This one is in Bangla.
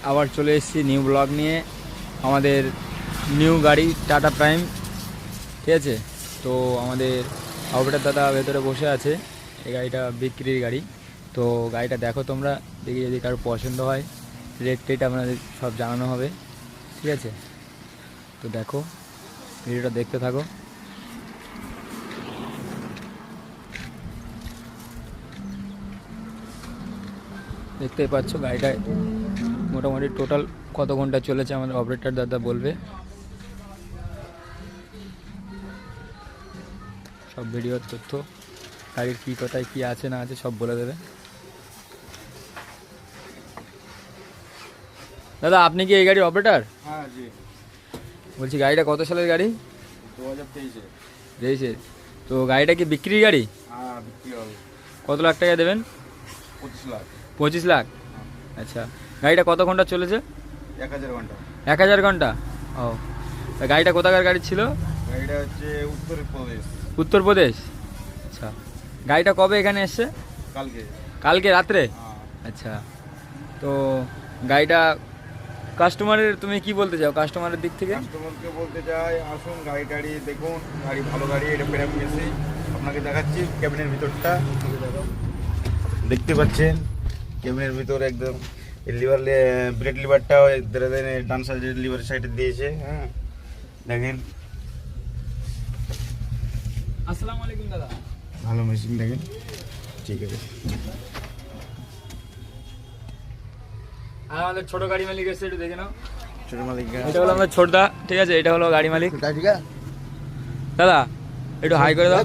আবার চলে এসেছি নিউ ব্লগ নিয়ে, আমাদের নিউ গাড়ি টাটা প্রাইম, ঠিক আছে। তো আমাদের অপারেটর দাদা ভেতরে বসে আছে, এই গাড়িটা বিক্রির গাড়ি। তো গাড়িটা দেখো তোমরা, দেখি যদি কারো পছন্দ হয় রেট টেট আপনাদের সব জানানো হবে, ঠিক আছে। তো দেখো, ভিডিওটা দেখতে থাকো। দেখতেই পাচ্ছ গাড়িটায় মোটামুটি টোটাল কত ঘন্টা চলেছে আমাদের অপারেটর দাদা বলবে। সব ভিডিওর তথ্য, গাড়ির কী কোথায় কী আছে না আছে সব বলে দেবে। দাদা আপনি কি এই গাড়ির অপারেটর? হ্যাঁ জি। বলছি গাড়িটা কত সালের গাড়ি? 2023 তো গাড়িটা কি বিক্রির গাড়ি? হ্যাঁ বিক্রি হবে। কত লাখ টাকা দেবেন? 25 লাখ। 25 লাখ। আচ্ছা, গাড়িটা কত ঘন্টা চলেছে? 1000 ঘন্টা। 1000 ঘন্টা। ও, তা গাড়িটা কোথাকার গাড়ি ছিল? গাড়িটা হচ্ছে উত্তরপ্রদেশ। উত্তরপ্রদেশ। আচ্ছা, গাড়িটা কবে এখানে এসছে? কালকে। কালকে রাত্রে? হ্যাঁ। আচ্ছা, তো গাড়িটা কাস্টমারের তুমি কি বলতে চাও কাস্টমারের দিক থেকে? কাস্টমারকে বলতে চাই আসুন গাড়ি দেখুন, গাড়ি ভালো গাড়ি। এটা প্রেম মেসি আপনাকে দেখাচ্ছি ক্যাবিনের ভিতরটা। দেখতে পাচ্ছেন ক্যাবিনের ভিতর একদম লিভার, ব্রেড লিভারটাও ডান সাইডের লিভার সাইডে দিয়েছে। হ্যাঁ দেখেন, আসসালামু আলাইকুম দাদা। ভালো মেশিন দেখেন, ঠিক আছে। আর আমাদের ছোট গাড়ি মালিক এসে একটু দেখে নাও। ছোট মালিক এটা হলো আমাদের ছোটদা, ঠিক আছে। এটা হলো গাড়ি মালিক। দাদা একটু হাই করে দাও।